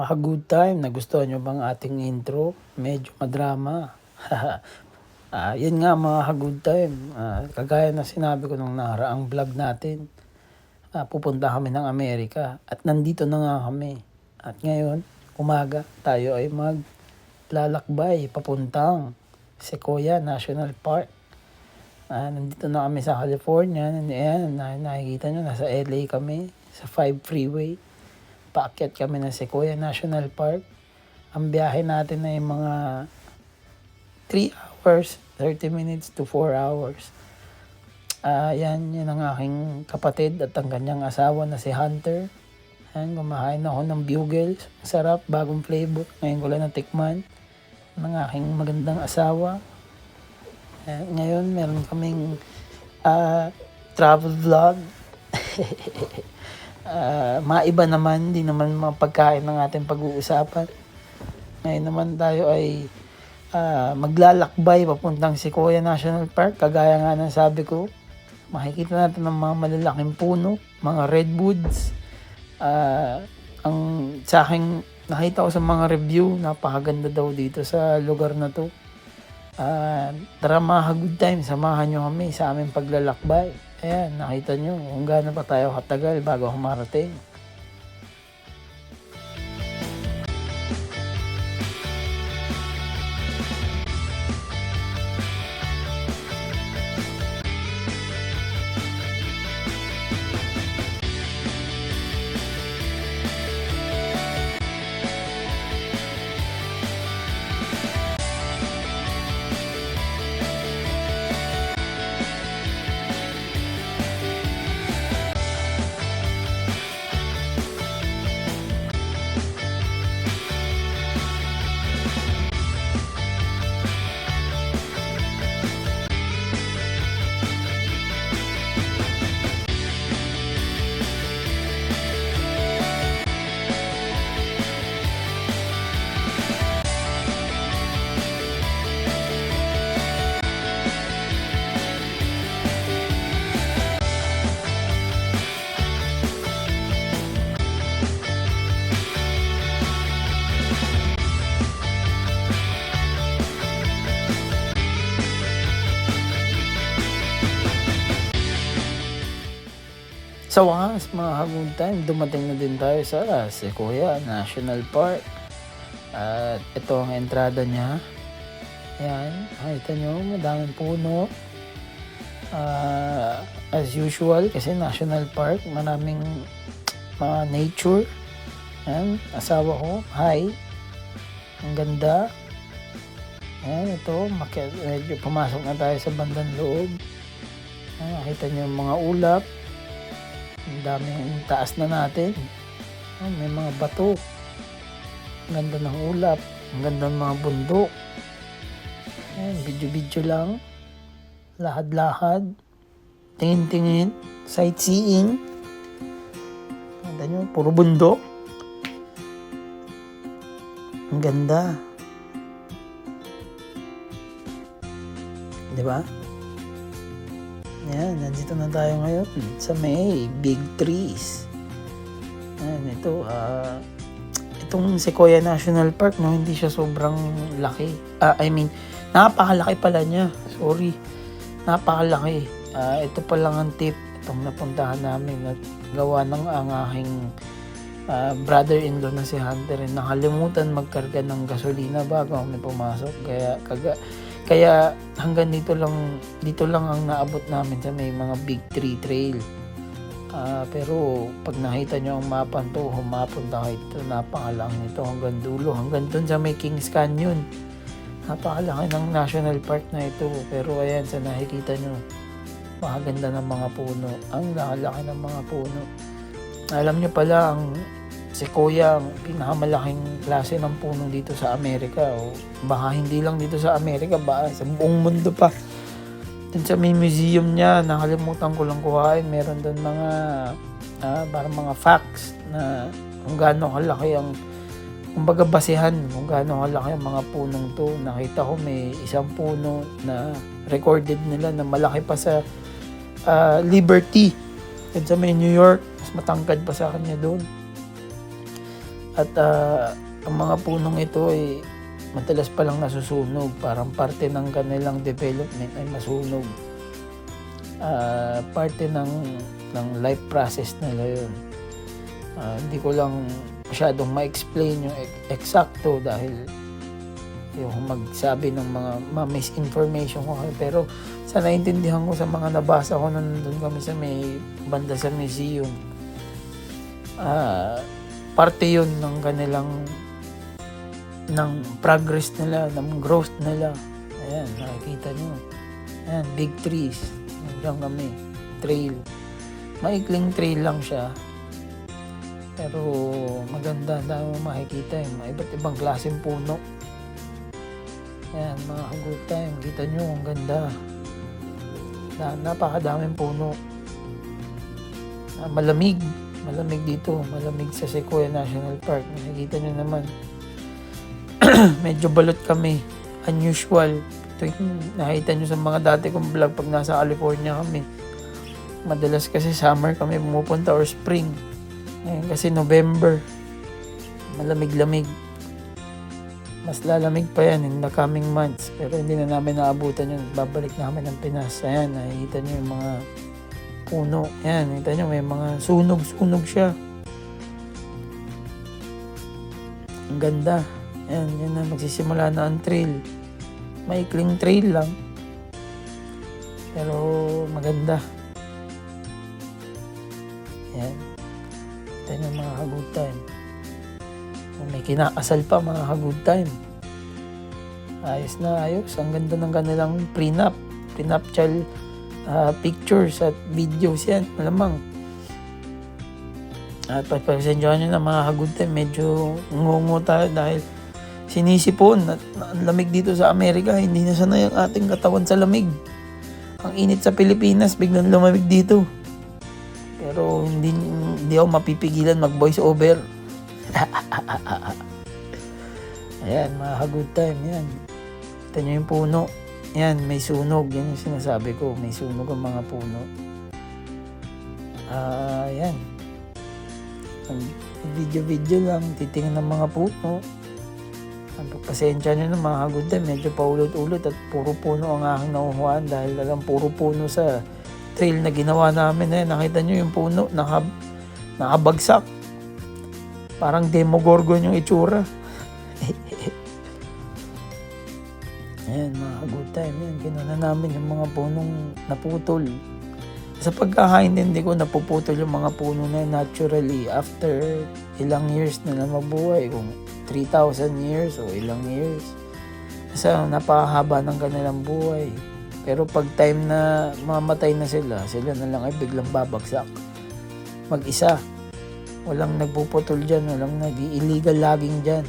Good time, nagustuhan niyo bang ating intro? Medyo madrama. Yun nga mga ka-good time, kagaya na sinabi ko nung nakaraang vlog natin, pupunta kami ng Amerika at nandito na nga kami. At ngayon, umaga, tayo ay maglalakbay papuntang Sequoia National Park. Nandito na kami sa California. Ayan, nakikita nyo, nasa LA kami, sa 5 freeway. Paakyat kami ng Sequoia National Park. Ang biyahe natin ay mga 3 hours, 30 minutes to 4 hours. Yan ang aking kapatid at ang kanyang asawa na si Hunter. Yan, kumakain ako ng Bugles. Sarap, bagong flavor. Ngayon ko lang natikman. Ng aking magandang asawa. Ngayon, meron kaming travel vlog. Maiba naman, hindi naman mga pagkain ng ating pag-uusapan. Ngayon naman tayo ay maglalakbay papuntang Sequoia National Park. Kagaya nga ng sabi ko, makikita natin ng mga malalaking puno, mga redwoods. Ang sa akin, nakita ko sa mga review, napakaganda daw dito sa lugar na to. Tara mga good time, samahan nyo kami sa aming paglalakbay. Ayan, nakita nyo kung gaano pa tayo katagal bago humarating. Sa wakas mga good time, dumating na din tayo sa Sequoia National Park. At ito ang entrada niya. Ayan, nakita nyo, madaming puno. As usual, kasi National Park, maraming nature. Ayan, asawa ko, hi. Ang ganda. Ayan, ito, medyo pumasok na tayo sa bandang loob. Ayan, nakita nyo yung mga ulap. Ang daming taas na natin. May mga bato. Ang ganda ng ulap. Ang ganda ng mga bundok. Ayan, video-video lang. Lahad-lahad. Tingin-tingin. Sightseeing. Ganda nyo, puro bundok. Ang ganda. Diba? Ayan, nandito na tayo ngayon sa may big trees. Ayan, ito, itong Sequoia National Park, no, hindi siya sobrang laki. Napakalaki pala niya. Sorry. Napakalaki. Ito pa lang ang tip, itong napuntahan namin at gawa ng ang aking brother-in-law na si Hunter. Nakalimutan magkarga ng gasolina bago kami pumasok. Kaya hanggang dito lang ang naabot namin sa may mga big tree trail. Pero pag nakita nyo ang mapa to, humapunta kayo dito, napakalaki nito hanggang dulo, hanggang dun sa may Kings Canyon. Napakalaki ng national park na ito. Pero ayan, sa nakikita nyo, makaganda ng mga puno. Ang laki ng mga puno. Alam nyo pala, ang Sequoia, ang pinakamalaking klase ng puno dito sa Amerika. O baka hindi lang dito sa Amerika, baka sa buong mundo pa. Dun sa may museum niya, nakalimutan ko lang kuhain. Meron doon mga parang mga facts na kung gaano kalaki ang, kumbaga basihan kung gaano kalaki ang mga punong to. Nakita ko may isang puno na recorded nila na malaki pa sa Liberty. Dun sa may New York, mas matangkad pa sa kanya doon. At ang mga punong ito ay madalas palang nasusunog. Parang parte ng kanilang development ay masunog. Parte ng life process nila yun. Hindi ko lang masyadong ma-explain yung eksakto dahil yung magsabi ng mga misinformation ko, pero sa naintindihan ko sa mga nabasa ko nandun kami sa may banda sa museum, parte yun ng kanilang ng progress nila, ng growth nila. Ayan, nakikita nyo. Ayan, big trees. Nandiyan kami. Trail. Maikling trail lang siya. Pero maganda. Dami mo makikita. Mga iba't ibang klaseng puno. Ayan, mga good time. Kita nyo, ang ganda. Napakadaming puno. Malamig. Malamig dito. Malamig sa Sequoia National Park. Nakikita nyo naman. Medyo balot kami. Unusual. Ito yung nakita nyo sa mga dati kong vlog pag nasa California kami. Madalas kasi summer kami pumupunta or spring. Ngayon kasi November. Malamig-lamig. Mas lalamig pa yan in the coming months. Pero hindi na namin naabutan yun. Babalik namin ng Pinas. Ayan, nakikita nyo yung mga puno. Ayan, nakikita nyo may mga sunog-sunog siya. Ang ganda. Ayan, yan na, magsisimula na ang trail. Maikling trail lang. Pero maganda. Ayan. Ito yung mga good time. Kung may kinakasal pa, mga good time. Ayos na ayos. Ang ganda ng kanilang prenuptial pictures at videos yan. Malamang. At pagpasensyahan nyo na mga good time, medyo ngungo tayo dahil sinisipon at ang lamig dito sa Amerika. Hindi na sanay ang ating katawan sa lamig. Ang init sa Pilipinas, biglang lumamig dito. Pero hindi ako mapipigilan mag voice over. Ayan, mga good time. Yan. Ito nyo yung puno. Yan, may sunog. Yan yung sinasabi ko. May sunog ang mga puno. Yan. Video lang. Titingnan ng mga puno. Pasensya nyo na mga good time, medyo paulot-ulot at puro puno ang aking nakukuhaan dahil alam puro puno sa trail na ginawa namin. Nakita nyo yung puno, nakabagsak. Parang Demogorgon yung itsura. Ayan mga good time, yan. Ginawa namin yung mga punong naputol. Sa pagkakaintindi ko, napuputol yung mga puno na naturally after ilang years na mabuhay. Kung 3,000 years o ilang years. Kasi napakahaba ng kanilang buhay. Pero pag time na mamatay na sila na lang ay biglang babagsak. Mag-isa. Walang nagpuputol dyan. Walang nag-illegal logging dyan.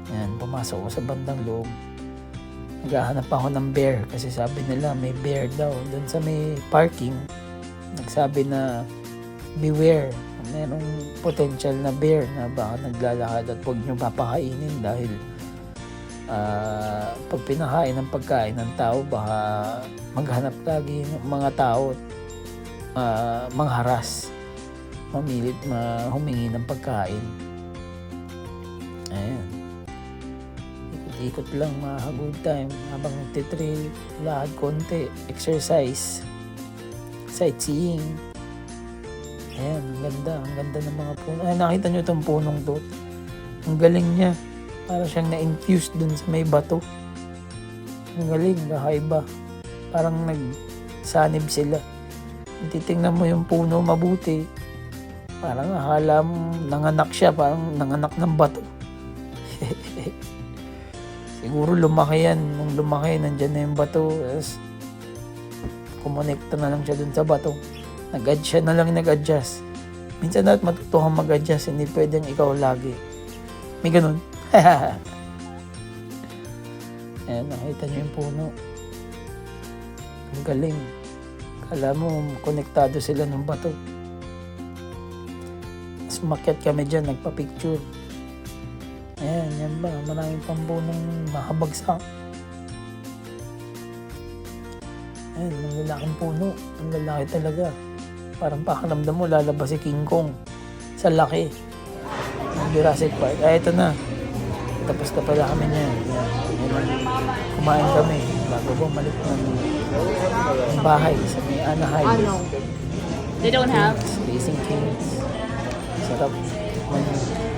Yan, pumasok ko sa bandang loob. Naghahanap ako ng bear. Kasi sabi nila may bear daw. Doon sa may parking, nagsabi na beware. Merong potential na bear na baka naglalakad at huwag nyo papakainin dahil pag pinakain ng pagkain ng tao baka maghanap lagi ng mga tao mangharas, mamilit humingi ng pagkain. Ayan, ikot-ikot lang mga good time habang nagtitrail, lakad konti, exercise, sightseeing. Ayan, ang ganda ng mga puno. Ay, nakita nyo itong punong to. Ang galing niya. Para siyang na-infuse dun sa may bato. Ang galing, kakaiba. Parang nagsanib sila. Kung titingnan mo yung puno mabuti, parang akala mo nanganak siya, parang nanganak ng bato. Siguro lumaki yan. Nung lumaki, nandyan na yung bato. Tapos, kumonekta na lang siya dun sa bato. Siya na lang nag-adjust. Minsan natin matuto kang mag-adjust. Hindi pwedeng ikaw lagi. May ganun. Ayan, nakita nyo yung puno. Ang galing. Kala mo, konektado sila ng bato. Mas umakyat kami dyan, nagpa-picture. Ayan, yan ba? Maraming pambunong makabagsak. Ayan, ang lalaking puno. Ang lalaki talaga. Parang pakaramdam mo, lalabas si King Kong. Sa laki. Ng Jurassic Park. Ito na. Tapos na pala kami niyan. Yan. Kumain kami bago bumalik ng bahay sa may Anaheim. They don't have. Racing Kings. Sarap. Tikman mo.